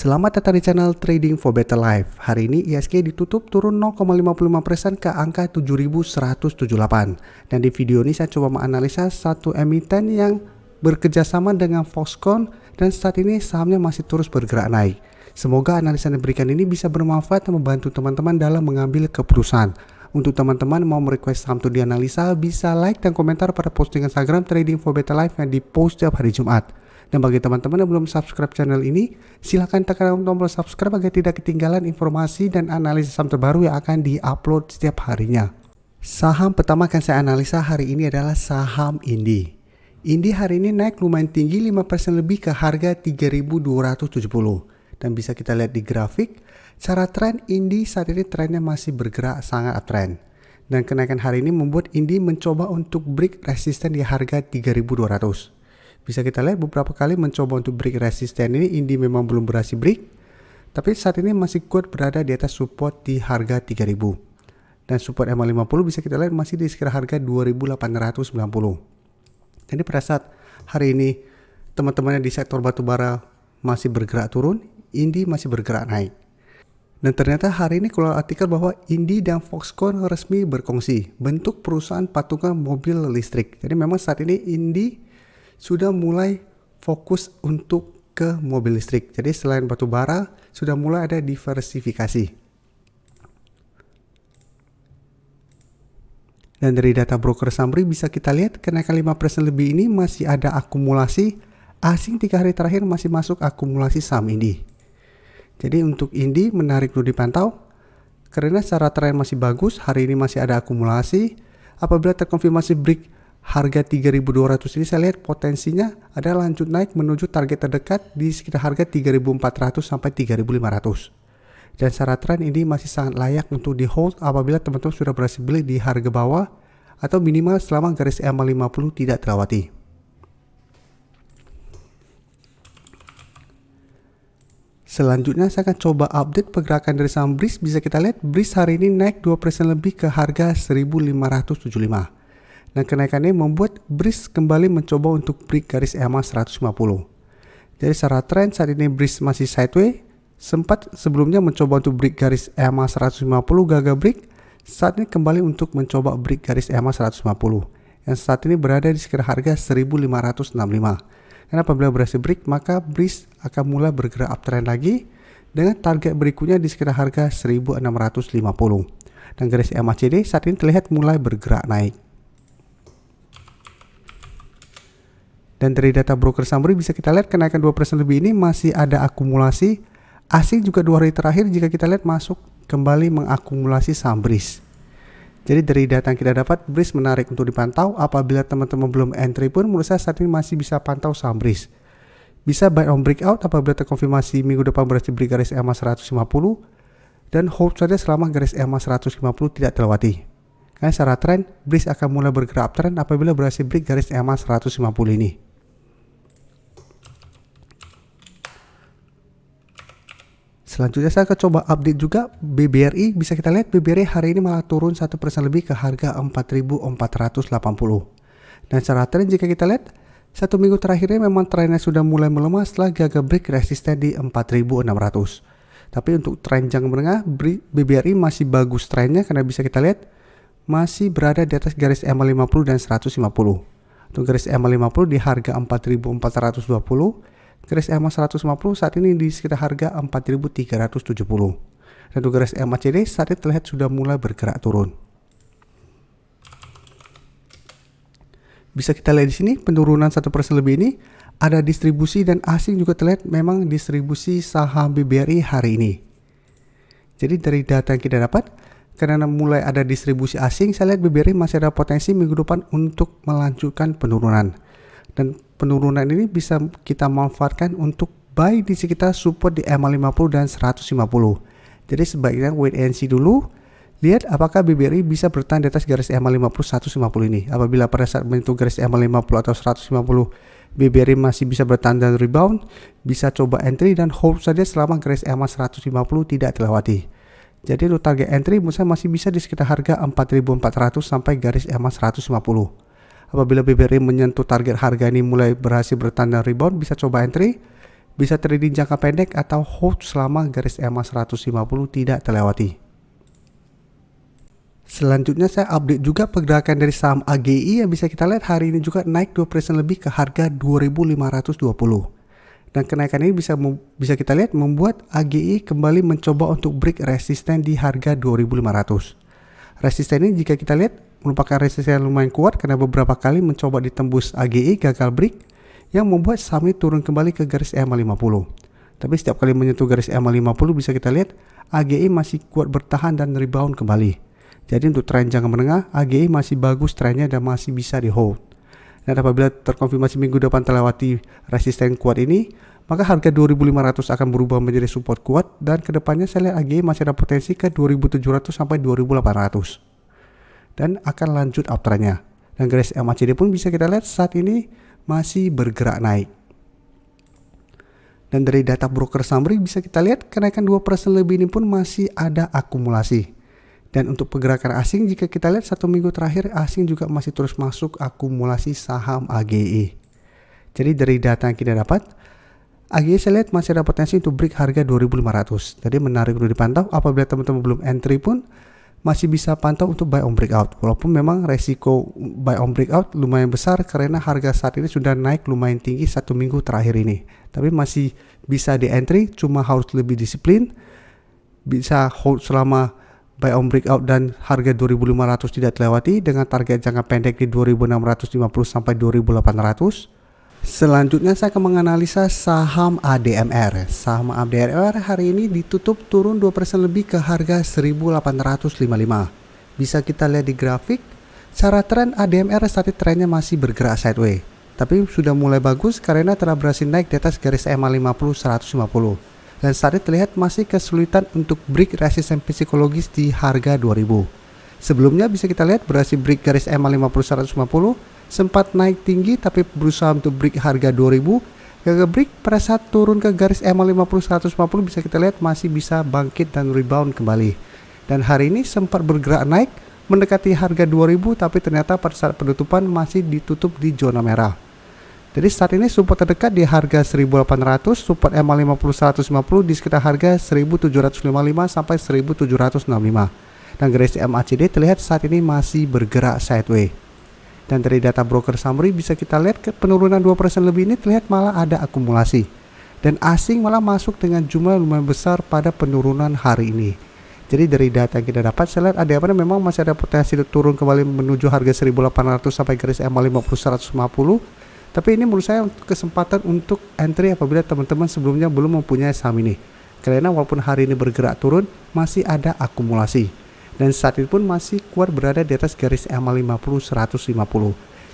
Selamat datang di channel Trading for Better Life. Hari ini IHSG ditutup turun 0,55% ke angka 7.178. Dan di video ini saya coba menganalisa satu emiten yang bekerjasama dengan Foxconn dan saat ini sahamnya masih terus bergerak naik. Semoga analisa yang diberikan ini bisa bermanfaat dan membantu teman-teman dalam mengambil keputusan. Untuk teman-teman mau merequest saham untuk dianalisa, bisa like dan komentar pada posting Instagram Trading for Better Life yang dipost setiap hari Jumat. Dan bagi teman-teman yang belum subscribe channel ini, silahkan tekan tombol subscribe agar tidak ketinggalan informasi dan analisis saham terbaru yang akan di-upload setiap harinya. Saham pertama akan saya analisa hari ini adalah saham Indi. Indi hari ini naik lumayan tinggi 5% lebih ke harga 3.270. Dan bisa kita lihat di grafik, secara tren Indi saat ini trennya masih bergerak sangat uptrend. Dan kenaikan hari ini membuat Indi mencoba untuk break resisten di harga 3.200. Bisa kita lihat beberapa kali mencoba untuk break resisten ini Indi memang belum berhasil break, tapi saat ini masih kuat berada di atas support di harga 3000. Dan support MA50 bisa kita lihat masih di sekitar harga 2890. Jadi pada saat hari ini teman-teman di sektor batubara masih bergerak turun, Indi masih bergerak naik. Dan ternyata hari ini keluar artikel bahwa Indi dan Foxconn resmi berkongsi bentuk perusahaan patungan mobil listrik. Jadi memang saat ini Indi sudah mulai fokus untuk ke mobil listrik. Jadi selain batu bara, sudah mulai ada diversifikasi. Dan dari data broker Summary bisa kita lihat kenaikan 5% lebih ini masih ada akumulasi asing 3 hari terakhir masih masuk akumulasi saham Indi. Jadi untuk Indi menarik dulu dipantau karena secara tren masih bagus, hari ini masih ada akumulasi. Apabila terkonfirmasi break harga 3.200 ini saya lihat potensinya ada lanjut naik menuju target terdekat di sekitar harga 3.400 sampai 3.500. Dan secara tren ini masih sangat layak untuk di hold apabila teman-teman sudah berhasil beli di harga bawah atau minimal selama garis EMA50 tidak terlewati. Selanjutnya saya akan coba update pergerakan dari saham BRIS. Bisa kita lihat BRIS hari ini naik 2% lebih ke harga 1.575. Dan kenaikannya membuat BRIS kembali mencoba untuk break garis EMA 150. Jadi secara tren saat ini BRIS masih sideways. Sempat sebelumnya mencoba untuk break garis EMA 150 gagal break. Saat ini kembali untuk mencoba break garis EMA 150. Yang saat ini berada di sekitar harga 1565. Dan apabila berhasil break maka BRIS akan mulai bergerak uptrend lagi dengan target berikutnya di sekitar harga 1650. Dan garis EMA CD saat ini terlihat mulai bergerak naik. Dan dari data broker Summary bisa kita lihat kenaikan 2% lebih ini masih ada akumulasi. Asing juga 2 hari terakhir jika kita lihat masuk kembali mengakumulasi saham BRIS. Jadi dari data yang kita dapat, BRIS menarik untuk dipantau. Apabila teman-teman belum entry pun menurut saya saat ini masih bisa pantau saham BRIS. Bisa buy on breakout apabila terkonfirmasi minggu depan berhasil break garis EMA 150. Dan hold saja selama garis EMA 150 tidak terlewati. Karena secara tren, BRIS akan mulai bergerak uptrend apabila berhasil break garis EMA 150 ini. Selanjutnya saya akan coba update juga BBRI. Bisa kita lihat BBRI hari ini malah turun 1% lebih ke harga 4.480. Dan secara tren jika kita lihat, satu minggu terakhirnya memang trennya sudah mulai melemah setelah gagal break resisten di 4.600. Tapi untuk tren jangka menengah, BBRI masih bagus trennya karena bisa kita lihat masih berada di atas garis EMA50 dan 150. Untuk garis EMA50 di harga 4.420. Garis EMA 150 saat ini di sekitar harga 4.370. Dan untuk garis EMA CD saat ini terlihat sudah mulai bergerak turun. Bisa kita lihat di sini penurunan 1% lebih ini ada distribusi dan asing juga terlihat memang distribusi saham BBRI hari ini. Jadi dari data yang kita dapat karena mulai ada distribusi asing, saya lihat BBRI masih ada potensi minggu depan untuk melanjutkan penurunan. Dan penurunan ini bisa kita manfaatkan untuk buy di sekitar support di EMA50 dan 150. Jadi sebaiknya wait and see dulu. Lihat apakah BBRI bisa bertahan di atas garis EMA50 150 ini. Apabila pada saat menyentuh garis EMA50 atau 150 BBRI masih bisa bertahan dan rebound, bisa coba entry dan hold saja selama garis EMA 150 tidak terlewati. Jadi untuk target entry menurut saya masih bisa di sekitar harga 4.400 sampai garis EMA 150. Apabila BBRI menyentuh target harga ini mulai berhasil bertahan dan rebound, bisa coba entry. bisa trading jangka pendek atau hold selama garis EMA 150 tidak terlewati. Selanjutnya saya update juga pergerakan dari saham AGI yang bisa kita lihat hari ini juga naik 2% lebih ke harga 2.520. Dan kenaikan ini bisa kita lihat membuat AGI kembali mencoba untuk break resisten di harga 2.500. Resisten ini jika kita lihat merupakan resisten yang lumayan kuat karena beberapa kali mencoba ditembus AGI gagal break yang membuat saham ini turun kembali ke garis EMA 50. Tapi setiap kali menyentuh garis EMA 50 bisa kita lihat AGI masih kuat bertahan dan rebound kembali. Jadi untuk tren jangka menengah AGI masih bagus trennya dan masih bisa di hold. Dan apabila terkonfirmasi minggu depan terlewati resisten kuat ini, maka harga 2.500 akan berubah menjadi support kuat dan kedepannya saya lihat AGI masih ada potensi ke 2.700 sampai 2.800 dan akan lanjut uptrendnya. Dan garis MACD pun bisa kita lihat saat ini masih bergerak naik. Dan dari data broker summary bisa kita lihat kenaikan 2% lebih ini pun masih ada akumulasi. Dan untuk pergerakan asing jika kita lihat 1 minggu terakhir asing juga masih terus masuk akumulasi saham AGI. Jadi dari data yang kita dapat AGI saya lihat masih ada potensi untuk break harga 2.500. Jadi menarik untuk dipantau. Apabila teman-teman belum entry pun masih bisa pantau untuk buy on breakout. Walaupun memang resiko buy on breakout lumayan besar karena harga saat ini sudah naik lumayan tinggi 1 minggu terakhir ini. Tapi masih bisa di entry, cuma harus lebih disiplin. Bisa hold selama buy on breakout dan harga 2.500 tidak terlewati dengan target jangka pendek di 2.650 sampai 2.800. Selanjutnya saya akan menganalisa saham ADMR. Saham ADMR hari ini ditutup turun 2% lebih ke harga 1.855. Bisa kita lihat di grafik, secara tren ADMR saat ini trennya masih bergerak sideways. Tapi sudah mulai bagus karena telah berhasil naik di atas garis EMA 50 150. Dan saat ini terlihat masih kesulitan untuk break resisten psikologis di harga 2.000. Sebelumnya bisa kita lihat berhasil break garis EMA 50 150. Sempat naik tinggi tapi berusaha untuk break harga 2000. Gagal break pada saat turun ke garis EMA 50 150 bisa kita lihat masih bisa bangkit dan rebound kembali. Dan hari ini sempat bergerak naik mendekati harga 2000 tapi ternyata pada saat penutupan masih ditutup di zona merah. Jadi saat ini support terdekat di harga 1800, support EMA 50 150 di sekitar harga 1755 sampai 1765. Dan garis MACD terlihat saat ini masih bergerak sideways. Dan dari data broker summary bisa kita lihat ke penurunan 2% lebih ini terlihat malah ada akumulasi. Dan asing malah masuk dengan jumlah lumayan besar pada penurunan hari ini. Jadi dari data yang kita dapat saya lihat ADMR memang masih ada potensi turun kembali menuju harga 1800 sampai garis EMA 50 150. Tapi ini menurut saya kesempatan untuk entry apabila teman-teman sebelumnya belum mempunyai saham ini. Karena walaupun hari ini bergerak turun masih ada akumulasi. Dan saat ini pun masih kuat berada di atas garis EMA 50 150.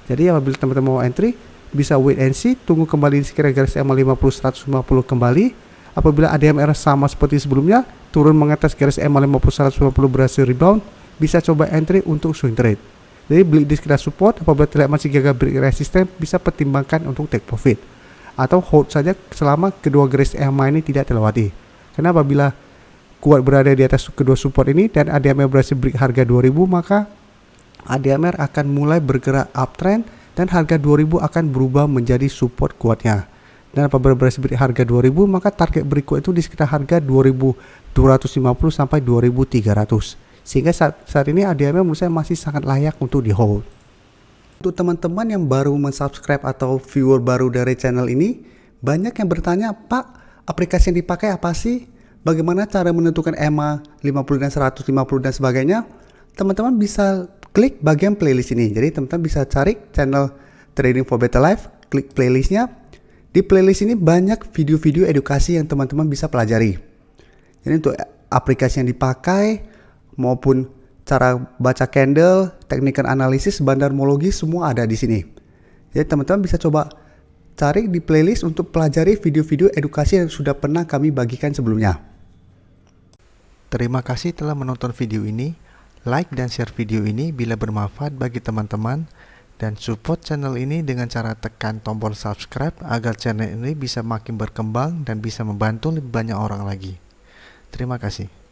Jadi apabila teman-teman mau entry bisa wait and see, tunggu kembali di sekitar garis EMA 50 150 kembali. Apabila ADMR sama seperti sebelumnya turun mengatas garis EMA 50 150 berhasil rebound, bisa coba entry untuk swing trade. Jadi beli di sekitar support, apabila terlihat masih gagal break resisten bisa pertimbangkan untuk take profit atau hold saja selama kedua garis EMA ini tidak terlewati. Karena apabila kuat berada di atas kedua support ini dan ADMR berhasil break harga 2000, maka ADMR akan mulai bergerak uptrend dan harga 2000 akan berubah menjadi support kuatnya. Dan apabila berhasil break harga 2000, maka target berikut itu di sekitar harga 2250 sampai 2300. Sehingga saat ini ADMR menurut saya masih sangat layak untuk di hold. Untuk teman-teman yang baru mensubscribe atau viewer baru dari channel ini, banyak yang bertanya, "Pak, aplikasi yang dipakai apa sih? Bagaimana cara menentukan EMA 50 dan 150 dan sebagainya?" Teman-teman bisa klik bagian playlist ini. Jadi teman-teman bisa cari channel Trading for Better Life, klik playlistnya. Di playlist ini banyak video-video edukasi yang teman-teman bisa pelajari. Jadi untuk aplikasi yang dipakai maupun cara baca candle, teknik analisis, bandarmologi semua ada di sini. Jadi teman-teman bisa coba cari di playlist untuk pelajari video-video edukasi yang sudah pernah kami bagikan sebelumnya. Terima kasih telah menonton video ini. Like dan share video ini bila bermanfaat bagi teman-teman, dan support channel ini dengan cara tekan tombol subscribe agar channel ini bisa makin berkembang dan bisa membantu lebih banyak orang lagi. Terima kasih.